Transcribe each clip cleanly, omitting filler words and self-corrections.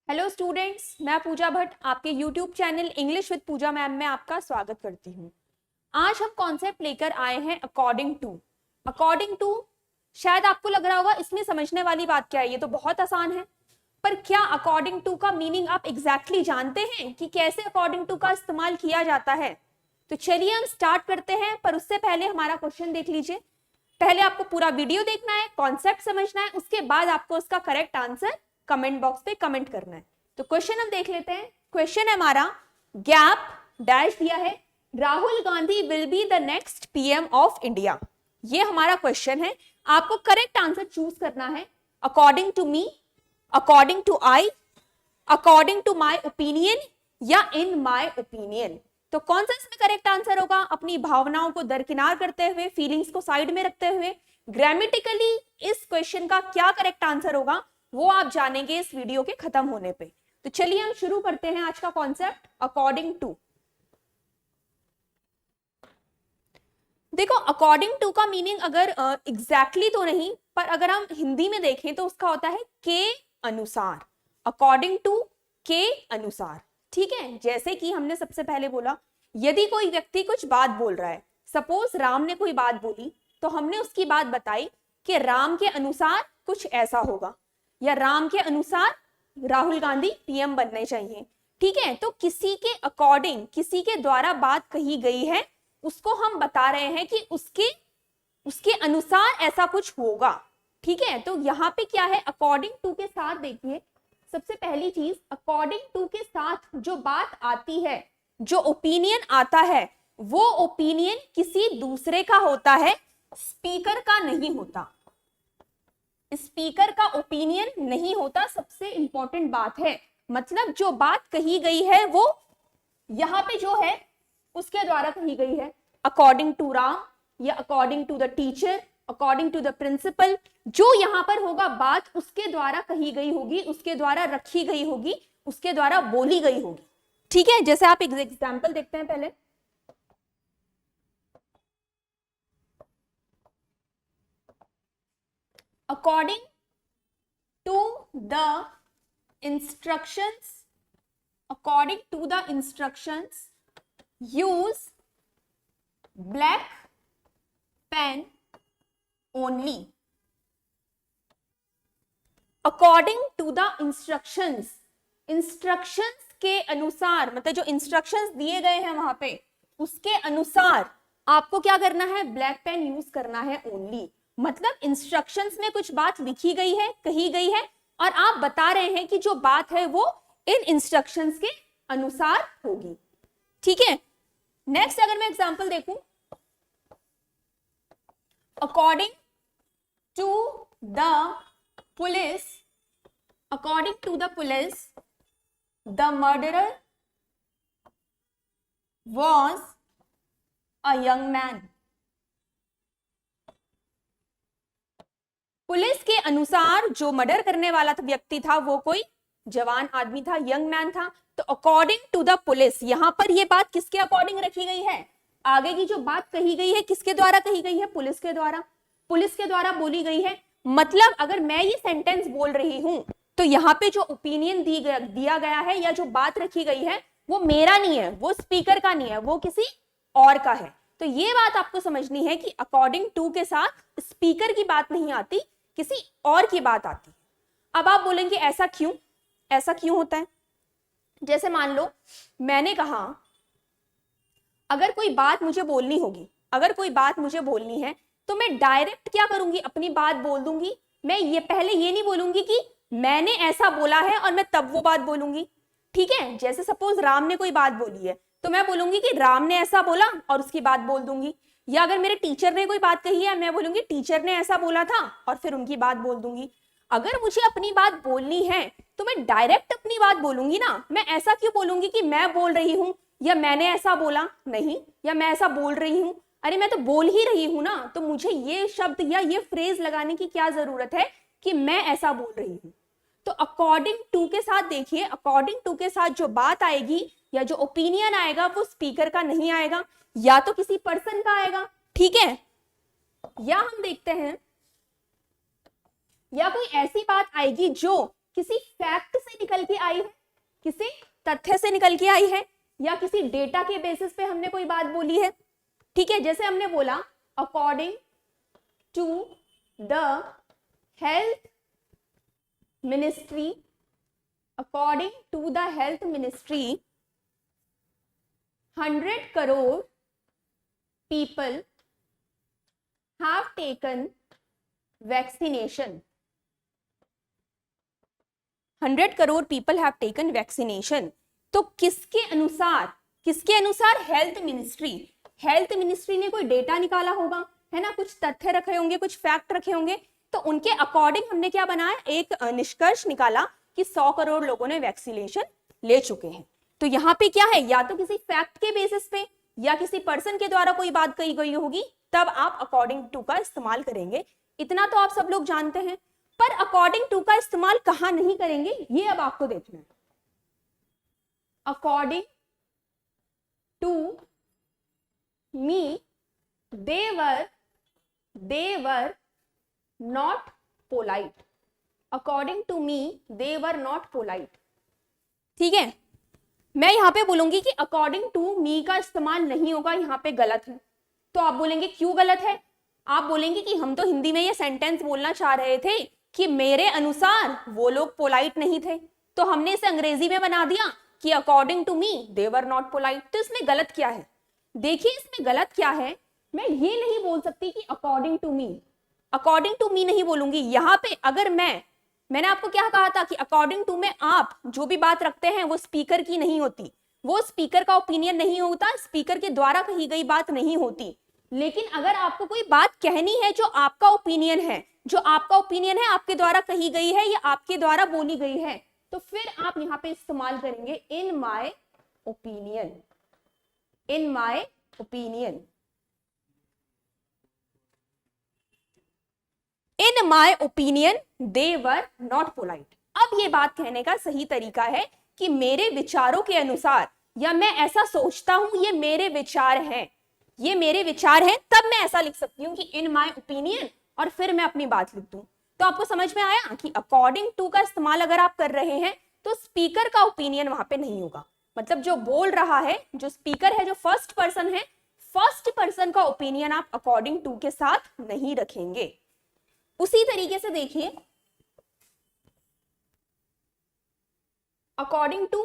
Hello students, मैं पूजा भट्ट आपके YouTube channel English with Pooja ma'am में आपका स्वागत करती हूँ। आज हम कॉन्सेप्ट लेकर आए हैं अकॉर्डिंग टू। शायद आपको लग रहा होगा इसमें समझने वाली बात क्या है, ये तो बहुत आसान है। पर क्या अकॉर्डिंग टू का मीनिंग आप एग्जैक्टली जानते हैं कि कैसे अकॉर्डिंग टू का इस्तेमाल किया जाता है? तो चलिए हम स्टार्ट करते हैं, पर उससे पहले हमारा क्वेश्चन देख लीजिए। पहले आपको पूरा वीडियो देखना है, कॉन्सेप्ट समझना है, उसके बाद आपको उसका करेक्ट आंसर कमेंट बॉक्स पे कमेंट करना है। तो क्वेश्चन हम देख लेते हैं। क्वेश्चन है हमारा, गैप डैश दिया है, Rahul Gandhi will be the next PM of India. ये हमारा क्वेश्चन है। आपको करेक्ट आंसर चूज करना है according to me, according to I, according to my opinion या इन माई ओपिनियन। तो कौन सा इसमें करेक्ट आंसर होगा? अपनी भावनाओं को दरकिनार करते हुए, फीलिंग्स को साइड में रखते हुए, ग्रामेटिकली इस क्वेश्चन का क्या करेक्ट आंसर होगा वो आप जानेंगे इस वीडियो के खत्म होने पे। तो चलिए हम शुरू करते हैं आज का कॉन्सेप्ट अकॉर्डिंग टू। देखो, अकॉर्डिंग टू का मीनिंग अगर एग्जैक्टली तो नहीं, पर अगर हम हिंदी में देखें तो उसका होता है के अनुसार। अकॉर्डिंग टू के अनुसार, ठीक है। जैसे कि हमने सबसे पहले बोला, यदि कोई व्यक्ति कुछ बात बोल रहा है, सपोज राम ने कोई बात बोली, तो हमने उसकी बात बताई कि राम के अनुसार कुछ ऐसा होगा, या राम के अनुसार राहुल गांधी पीएम बनने चाहिए, ठीक है। तो किसी के अकॉर्डिंग, किसी के द्वारा बात कही गई है, उसको हम बता रहे हैं कि उसके अनुसार ऐसा कुछ होगा, ठीक है। तो यहाँ पे क्या है, अकॉर्डिंग टू के साथ देखिए, सबसे पहली चीज, अकॉर्डिंग टू के साथ जो बात आती है, जो ओपिनियन आता है, वो ओपिनियन किसी दूसरे का होता है, स्पीकर का नहीं होता। स्पीकर का ओपिनियन नहीं होता, सबसे इंपॉर्टेंट बात है। मतलब जो बात कही गई है वो यहां पे जो है उसके द्वारा कही गई है, अकॉर्डिंग टू राम या according to the teacher, according to the principal. जो यहां पर होगा बात उसके द्वारा कही गई होगी, उसके द्वारा रखी गई होगी, उसके द्वारा बोली गई होगी, ठीक है। जैसे आप एग्जाम्पल देखते हैं पहले, according to the instructions, according to the instructions, use black pen only. According to the instructions, instructions के अनुसार, मतलब जो instructions दिए गए हैं वहां पे, उसके अनुसार आपको क्या करना है, ब्लैक पेन यूज करना है ओनली। मतलब इंस्ट्रक्शंस में कुछ बात लिखी गई है, कही गई है, और आप बता रहे हैं कि जो बात है वो इन इंस्ट्रक्शंस के अनुसार होगी, ठीक है। नेक्स्ट अगर मैं एग्जांपल देखूं, according to the police, according to the police, the murderer was a young man. Police के अनुसार जो मर्डर करने वाला था व्यक्ति था वो कोई जवान आदमी था, यंग मैन था। तो अकॉर्डिंग टू द पुलिस, यहां पर ये बात किसके अकॉर्डिंग रखी गई है? आगे की जो बात कही गई है किसके द्वारा कही गई है? पुलिस के द्वारा, पुलिस के द्वारा बोली गई है। मतलब अगर मैं ये सेंटेंस बोल रही हूं तो यहाँ पे जो ओपिनियन दिया गया है या जो बात रखी गई है वो मेरा नहीं है, वो स्पीकर का नहीं है, वो किसी और का है। तो ये बात आपको समझनी है कि अकॉर्डिंग टू के साथ स्पीकर की बात नहीं आती, किसी और की बात आती है। अब आप बोलेंगे ऐसा क्यों, ऐसा क्यों होता है? जैसे मान लो मैंने कहा, अगर कोई बात मुझे बोलनी होगी, अगर कोई बात मुझे बोलनी है तो मैं डायरेक्ट क्या करूंगी, अपनी बात बोल दूंगी। मैं ये पहले ये नहीं बोलूंगी कि मैंने ऐसा बोला है और मैं तब वो बात बोलूंगी, ठीक है। जैसे सपोज राम ने कोई बात बोली है तो मैं बोलूंगी कि राम ने ऐसा बोला और उसकी बात बोल दूंगी। या अगर मेरे टीचर ने कोई बात कही है, मैं बोलूंगी टीचर ने ऐसा बोला था और फिर उनकी बात बोल दूंगी। अगर मुझे अपनी बात बोलनी है तो मैं डायरेक्ट अपनी बात बोलूंगी ना। मैं ऐसा क्यों बोलूंगी कि मैं बोल रही हूं या मैंने ऐसा बोला, नहीं, या मैं ऐसा बोल रही हूं, अरे मैं तो बोल ही रही हूं ना। तो मुझे ये शब्द या ये फ्रेज लगाने की क्या जरूरत है कि मैं ऐसा बोल रही हूं। तो अकॉर्डिंग टू के साथ देखिए, अकॉर्डिंग टू के साथ जो बात आएगी या जो ओपिनियन आएगा वो स्पीकर का नहीं आएगा, या तो किसी पर्सन का आएगा, ठीक है। या हम देखते हैं, या कोई ऐसी बात आएगी जो किसी फैक्ट से निकल के आई है, किसी तथ्य से निकल के आई है, या किसी डेटा के बेसिस पे हमने कोई बात बोली है। ठीक है, जैसे हमने बोला according to the health ministry, according to the health ministry 100 crore people have taken vaccination. 100 crore people have taken vaccination. तो किसके अनुसार, किसके अनुसार? Health ministry. हेल्थ मिनिस्ट्री ने कोई डेटा निकाला होगा, है ना, कुछ तथ्य रखे होंगे, कुछ फैक्ट रखे होंगे, तो उनके अकॉर्डिंग हमने क्या बनाया, एक निष्कर्ष निकाला कि 100 करोड़ लोगों ने वैक्सीनेशन ले चुके हैं। तो यहाँ पे क्या है, या तो किसी फैक्ट के बेसिस पे या किसी पर्सन के द्वारा कोई बात कही गई होगी, तब आप अकॉर्डिंग टू का इस्तेमाल करेंगे। इतना तो आप सब लोग जानते हैं, पर अकॉर्डिंग टू का इस्तेमाल कहां नहीं करेंगे ये अब आपको देखना है। According to me they were not polite. According to me they were not polite. ठीक है, मैं यहां पे बोलूंगी कि अकॉर्डिंग टू मी का इस्तेमाल नहीं होगा, यहां पे गलत है। तो आप बोलेंगे क्यों गलत है? आप बोलेंगे कि हम तो हिंदी में ये सेंटेंस बोलना चाह रहे थे कि मेरे अनुसार वो लोग पोलाइट नहीं थे, तो हमने इसे अंग्रेजी में बना दिया कि according to me they were not polite. तो इसमें गलत क्या है? देखिए इसमें गलत क्या है, मैं ये नहीं बोल सकती कि according to me, according to me नहीं बोलूंगी। यहां पे अगर मैंने आपको क्या कहा था कि अकॉर्डिंग टू में आप जो भी बात रखते हैं वो स्पीकर की नहीं होती, वो स्पीकर का ओपिनियन नहीं होता, स्पीकर के द्वारा कही गई बात नहीं होती। लेकिन अगर आपको कोई बात कहनी है जो आपका ओपिनियन है, जो आपका ओपिनियन है, आपके द्वारा कही गई है या आपके द्वारा बोली गई है, तो फिर आप यहां पे इस्तेमाल करेंगे in my opinion, in my opinion, in my opinion they were not polite. अब ये बात कहने का सही तरीका है कि मेरे विचारों के अनुसार, या मैं ऐसा सोचता हूं, ये मेरे विचार हैं, ये मेरे विचार हैं, तब मैं ऐसा लिख सकती हूँ कि इन माय ओपिनियन, और फिर मैं अपनी बात लिख दूं। तो आपको समझ में आया कि अकॉर्डिंग टू का इस्तेमाल अगर आप कर रहे हैं तो स्पीकर का ओपिनियन वहां पे नहीं होगा, मतलब जो बोल रहा है, जो स्पीकर है, जो फर्स्ट पर्सन है, फर्स्ट पर्सन का ओपिनियन आप अकॉर्डिंग टू के साथ नहीं रखेंगे। उसी तरीके से देखिए अकॉर्डिंग टू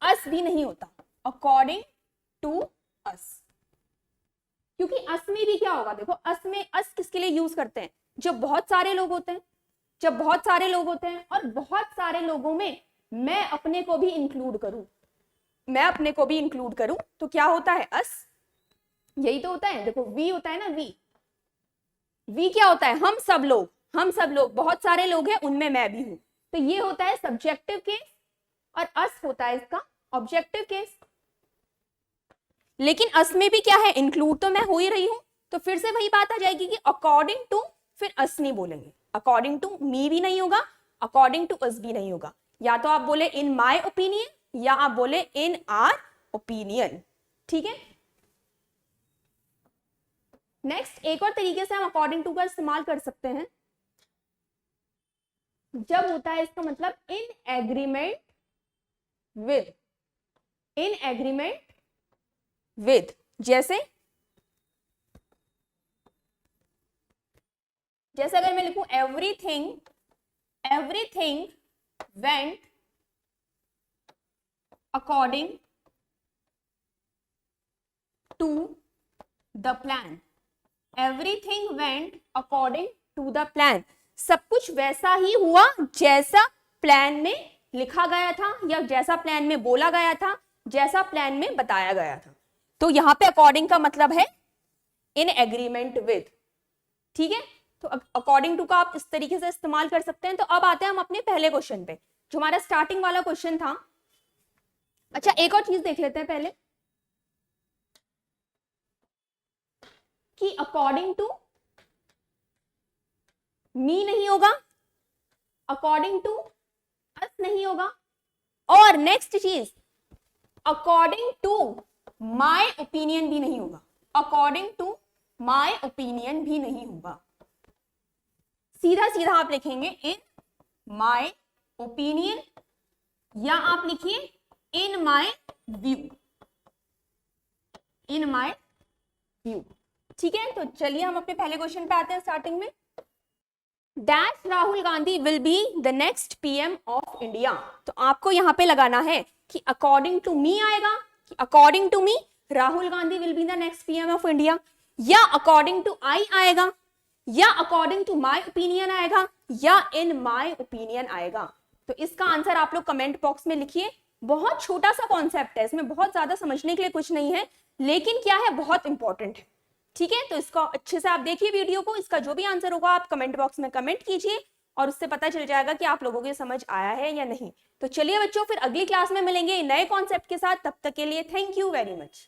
अस भी नहीं होता, अकॉर्डिंग टू अस, क्योंकि अस में भी क्या होगा, देखो अस में अस किसके लिए यूज करते हैं, जब बहुत सारे लोग होते हैं, जब बहुत सारे लोग होते हैं और बहुत सारे लोगों में मैं अपने को भी इंक्लूड करूं, मैं अपने को भी इंक्लूड करूं, तो क्या होता है अस, यही तो होता है। देखो वी होता है ना, वी क्या होता है, हम सब लोग, हम सब लोग, बहुत सारे लोग हैं उनमें मैं भी हूं, तो ये होता है सब्जेक्टिव केस और अस होता है इसका ऑब्जेक्टिव केस। लेकिन अस में भी क्या है, इंक्लूड तो मैं हो ही रही हूं, तो फिर से वही बात आ जाएगी कि अकॉर्डिंग टू, फिर अस नहीं बोलेंगे, अकॉर्डिंग टू मी भी नहीं होगा, अकॉर्डिंग टू अस भी नहीं होगा, या तो आप बोले इन माय ओपिनियन या आप बोले इन आर ओपिनियन। ठीक है, नेक्स्ट एक और तरीके से हम अकॉर्डिंग टू का इस्तेमाल कर सकते हैं, जब होता है इसका मतलब in agreement with, in agreement with, जैसे अगर मैं लिखूं everything went according to the plan, everything went according to the plan, सब कुछ वैसा ही हुआ जैसा प्लान में लिखा गया था या जैसा प्लान में बोला गया था, जैसा प्लान में बताया गया था। तो यहां पे अकॉर्डिंग का मतलब है इन एग्रीमेंट विद। ठीक है, तो अकॉर्डिंग टू का आप इस तरीके से इस्तेमाल कर सकते हैं। तो अब आते हैं हम अपने पहले क्वेश्चन पे, जो हमारा स्टार्टिंग वाला क्वेश्चन था। अच्छा एक और चीज देख लेते हैं पहले कि अकॉर्डिंग टू मी नहीं होगा, अकॉर्डिंग टू अस नहीं होगा, और नेक्स्ट चीज अकॉर्डिंग टू माय ओपिनियन भी नहीं होगा, अकॉर्डिंग टू माय ओपिनियन भी नहीं होगा। सीधा सीधा आप लिखेंगे इन माय ओपिनियन, या आप लिखिए in my view, in my view. ठीक है, तो चलिए हम अपने पहले क्वेश्चन पे आते हैं स्टार्टिंग में। Dash Rahul Gandhi will be the next PM of India. तो आपको यहां पे लगाना है कि अकॉर्डिंग टू मी आएगा, कि according to me Rahul Gandhi will be the next PM of India, या अकॉर्डिंग टू आई आएगा, या अकॉर्डिंग टू माय ओपिनियन आएगा, या इन माय ओपिनियन आएगा। तो इसका आंसर आप लोग कमेंट बॉक्स में लिखिए। बहुत छोटा सा कॉन्सेप्ट है, इसमें बहुत ज्यादा समझने के लिए कुछ नहीं है, लेकिन क्या है, बहुत इंपॉर्टेंट है। ठीक है, तो इसको अच्छे से आप देखिए वीडियो को, इसका जो भी आंसर होगा आप कमेंट बॉक्स में कमेंट कीजिए और उससे पता चल जाएगा कि आप लोगों को समझ आया है या नहीं। तो चलिए बच्चों, फिर अगली क्लास में मिलेंगे नए कॉन्सेप्ट के साथ। तब तक के लिए थैंक यू वेरी मच।